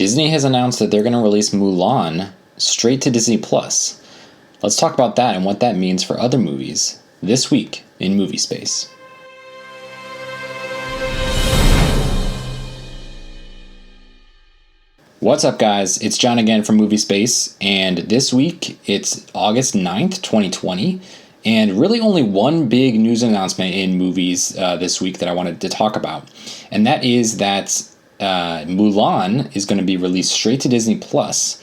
Disney has announced that they're going to release Mulan straight to Disney Plus. Let's talk about that and what that means for other movies this week in Movie Space. What's up, guys? It's John again from Movie Space, and this week it's August 9th, 2020, and really only one big news announcement in movies this week that I wanted to talk about, and that is that Mulan is going to be released straight to Disney Plus.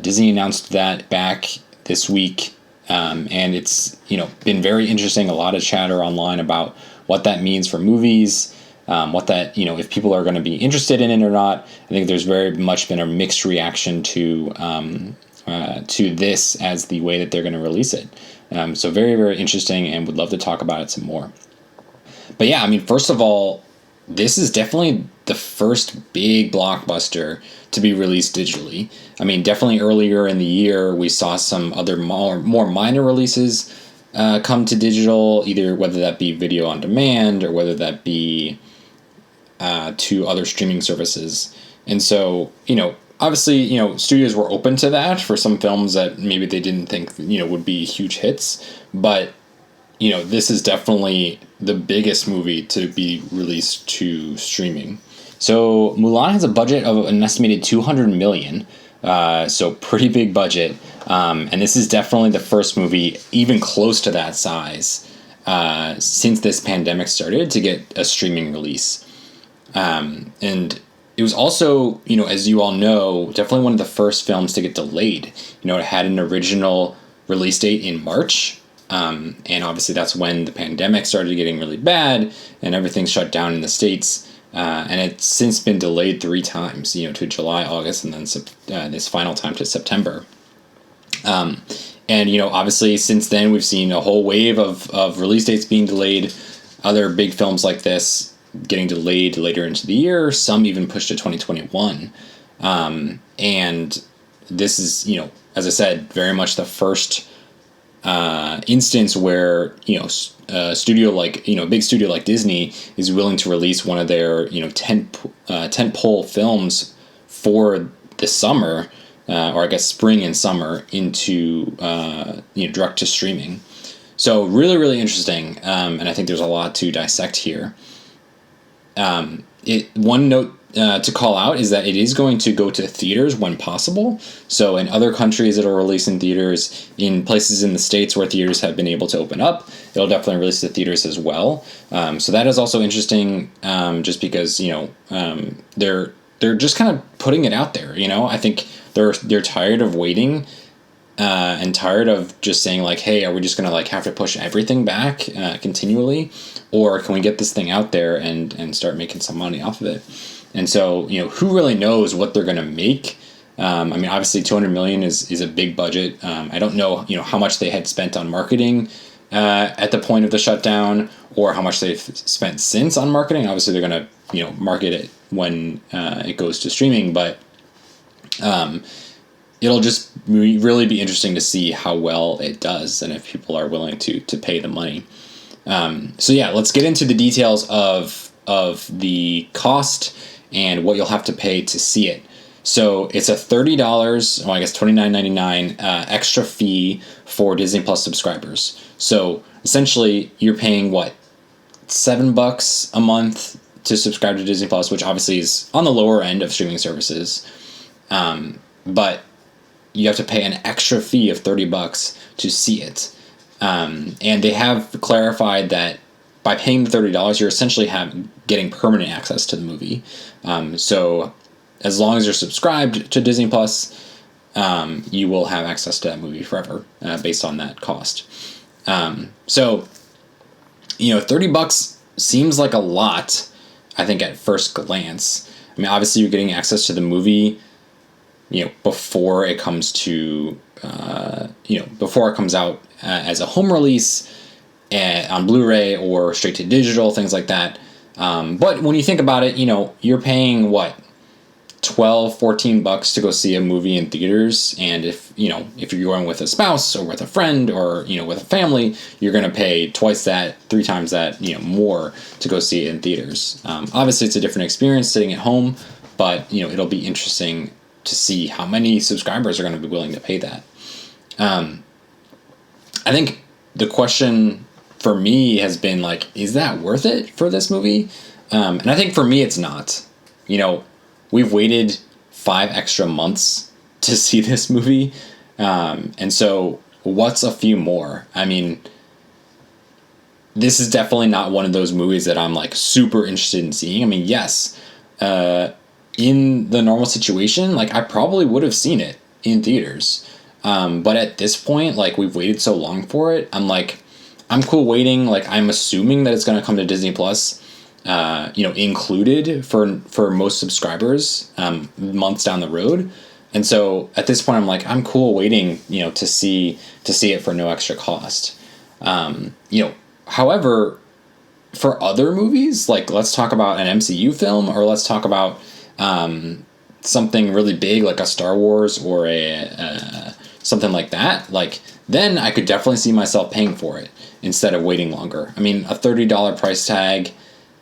Disney announced that back this week, and it's been very interesting. A lot of chatter online about what that means for movies. What that, if people are going to be interested in it or not. I think there's very much been a mixed reaction to this as the way that they're going to release it. So very, very interesting, and would love to talk about it some more. But yeah, first of all, this is definitely the first big blockbuster to be released digitally. Definitely earlier in the year, we saw some other more minor releases come to digital, either whether that be video on demand or whether that be to other streaming services. And so, obviously, studios were open to that for some films that maybe they didn't think, would be huge hits. But, this is definitely the biggest movie to be released to streaming. So Mulan has a budget of an estimated $200 million. So pretty big budget. And this is definitely the first movie even close to that size since this pandemic started to get a streaming release. And it was also, as you all know, definitely one of the first films to get delayed. It had an original release date in March. And obviously that's when the pandemic started getting really bad and everything shut down in the States. And it's since been delayed 3 times, to July, August, and then this final time to September. And, obviously since then we've seen a whole wave of release dates being delayed. Other big films like this getting delayed later into the year, some even pushed to 2021. And this is, as I said, very much the first instance where, a studio like, a big studio like Disney is willing to release one of their, tentpole films for the summer, or I guess spring and summer into, direct to streaming. So really, really interesting. And I think there's a lot to dissect here. One note to call out is that it is going to go to theaters when possible. So in other countries, it'll release in theaters. In places in the States where theaters have been able to open up, it'll definitely release to theaters as well. So that is also interesting, just because they're just kind of putting it out there. I think they're tired of waiting. And tired of just saying like, hey, are we just going to have to push everything back continually? Or can we get this thing out there and start making some money off of it? And so, who really knows what they're going to make? Obviously $200 million is a big budget. I don't know, how much they had spent on marketing at the point of the shutdown or how much they've spent since on marketing. Obviously they're going to, market it when it goes to streaming, but it'll just really be interesting to see how well it does and if people are willing to pay the money. So yeah, let's get into the details of the cost and what you'll have to pay to see it. So it's a $30, well, I guess $29.99 extra fee for Disney Plus subscribers. So essentially you're paying $7 a month to subscribe to Disney Plus, which obviously is on the lower end of streaming services. But you have to pay an extra fee of $30 to see it. And they have clarified that by paying the $30, you're essentially getting permanent access to the movie. So as long as you're subscribed to Disney Plus, you will have access to that movie forever, based on that cost. So, $30 seems like a lot, I think, at first glance. Obviously you're getting access to the movie, before it comes to, before it comes out as a home release on Blu-ray or straight to digital, things like that. But when you think about it, you're paying $12-14 to go see a movie in theaters, and if you're going with a spouse or with a friend or with a family, you're going to pay twice that, 3 times that, more to go see it in theaters. Obviously it's a different experience sitting at home, but it'll be interesting to see how many subscribers are going to be willing to pay that. I think the question for me has been like, is that worth it for this movie? And I think for me, it's not. We've waited 5 extra months to see this movie. And so what's a few more? I mean, this is definitely not one of those movies that I'm like super interested in seeing. I mean, yes, in the normal situation, like I probably would have seen it in theaters. But at this point, like we've waited so long for it, I'm cool waiting. Like I'm assuming that it's going to come to Disney Plus, included for most subscribers, months down the road. And so at this point, I'm cool waiting, to see it for no extra cost. However, for other movies, like let's talk about an MCU film, or let's talk about something really big like a Star Wars or a something like that. Like then I could definitely see myself paying for it instead of waiting longer. I mean, a $30 price tag,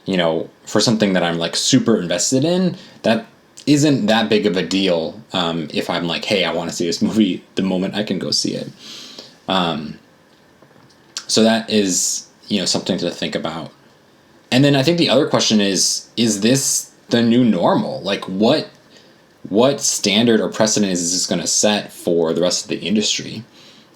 for something that I'm like super invested in, that isn't that big of a deal. If I'm like, hey, I want to see this movie the moment I can go see it. So that is, something to think about. And then I think the other question is this the new normal? Like what standard or precedent is this going to set for the rest of the industry?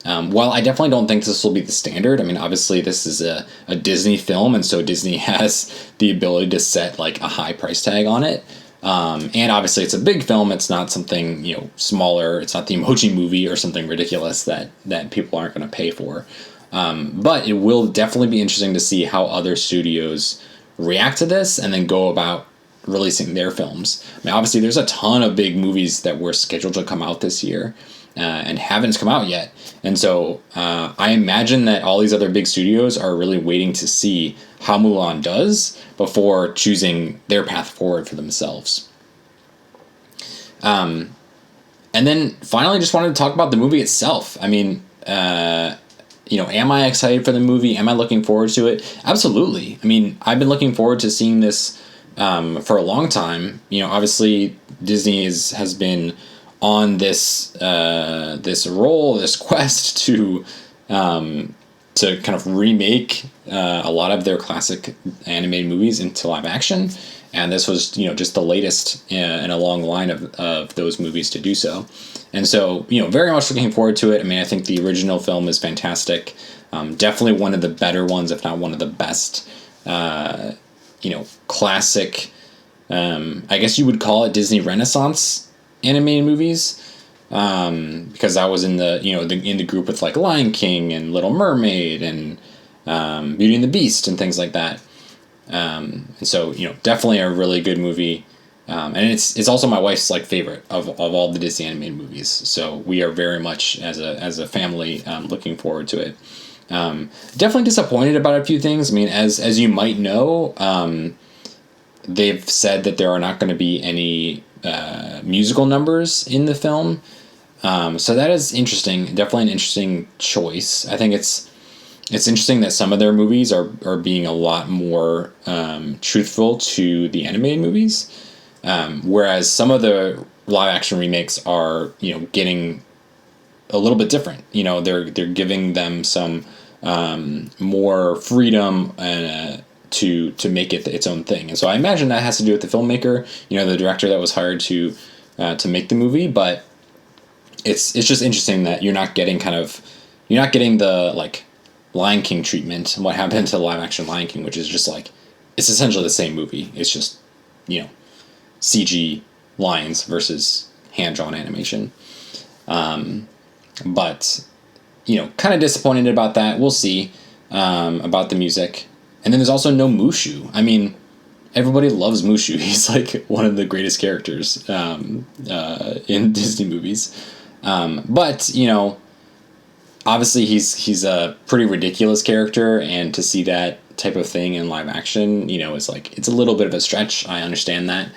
While I definitely don't think this will be the standard. I mean, obviously this is a Disney film, and so Disney has the ability to set like a high price tag on it. And obviously it's a big film. It's not something, smaller. It's not the Emoji Movie or something ridiculous that people aren't going to pay for. But it will definitely be interesting to see how other studios react to this and then go about releasing their films. I mean, obviously there's a ton of big movies that were scheduled to come out this year and haven't come out yet. And so I imagine that all these other big studios are really waiting to see how Mulan does before choosing their path forward for themselves. And then finally, just wanted to talk about the movie itself. I mean, am I excited for the movie? Am I looking forward to it? Absolutely. I mean, I've been looking forward to seeing this for a long time. Obviously Disney has been on this quest to kind of remake a lot of their classic animated movies into live action. And this was, just the latest in a long line of those movies to do so. And so, very much looking forward to it. I mean, I think the original film is fantastic. Definitely one of the better ones, if not one of the best, classic, I guess you would call it Disney Renaissance animated movies. Because I was in the group with like Lion King and Little Mermaid and Beauty and the Beast and things like that. And so, definitely a really good movie. And it's also my wife's like favorite of all the Disney animated movies. So we are very much as a family looking forward to it. Definitely disappointed about a few things. I mean, as you might know, they've said that there are not going to be any musical numbers in the film. So that is interesting. Definitely an interesting choice. I think it's interesting that some of their movies are being a lot more truthful to the animated movies, whereas some of the live action remakes are getting a little bit different. They're giving them some more freedom to make it its own thing. And so I imagine that has to do with the filmmaker, the director that was hired to make the movie. But it's just interesting that you're not getting the like Lion King treatment and what happened to the live action Lion King, which is just like, it's essentially the same movie. It's just, CG lions versus hand-drawn animation. But, kind of disappointed about that. We'll see about the music. And then there's also no Mushu. I mean, everybody loves Mushu. He's like one of the greatest characters in Disney movies. But, obviously he's a pretty ridiculous character, and to see that type of thing in live action, it's like, it's a little bit of a stretch. I understand that.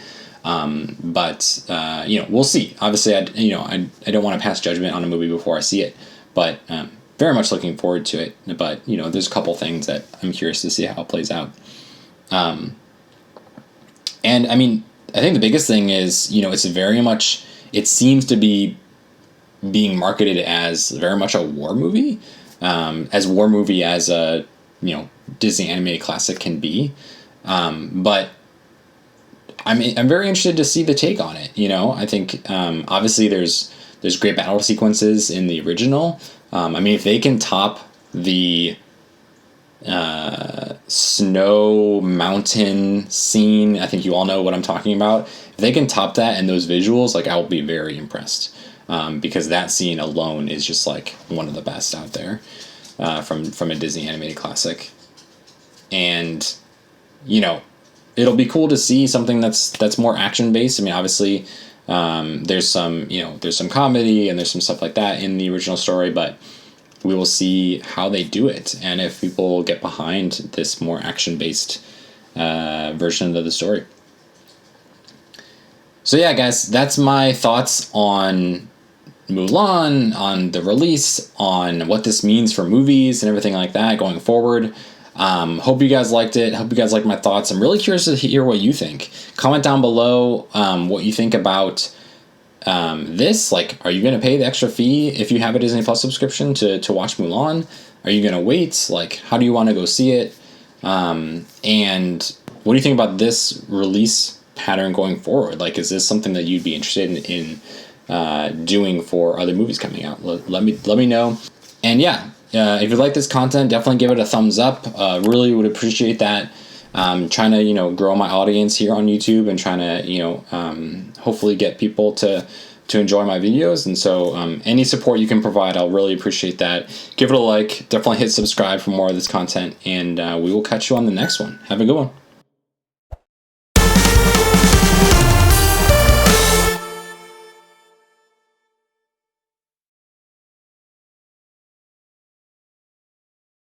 But we'll see. Obviously, I don't want to pass judgment on a movie before I see it, but very much looking forward to it. But there's a couple things that I'm curious to see how it plays out. And I mean, I think the biggest thing is, it's very much, it seems to be being marketed as very much a war movie, as war movie as a, Disney animated classic can be. But I'm very interested to see the take on it. I think, obviously there's great battle sequences in the original. If they can top the snow mountain scene, I think you all know what I'm talking about. If they can top that and those visuals, like, I will be very impressed, because that scene alone is just like one of the best out there, from a Disney animated classic. And it'll be cool to see something that's more action based. Obviously, there's some comedy and there's some stuff like that in the original story, but we will see how they do it and if people get behind this more action-based version of the story. So yeah, guys, that's my thoughts on Mulan, on the release, on what this means for movies and everything like that going forward. Hope you guys liked it. Hope you guys liked my thoughts. I'm really curious to hear what you think. Comment down below what you think about this. Like, are you going to pay the extra fee if you have a Disney Plus subscription to watch Mulan? Are you going to wait? Like, how do you want to go see it? And what do you think about this release pattern going forward? Like, is this something that you'd be interested in doing for other movies coming out? Let me know. And yeah, if you like this content, definitely give it a thumbs up. Really would appreciate that. Trying to, grow my audience here on YouTube and trying to, hopefully get people to enjoy my videos. And so any support you can provide, I'll really appreciate that. Give it a like. Definitely hit subscribe for more of this content. And we will catch you on the next one. Have a good one.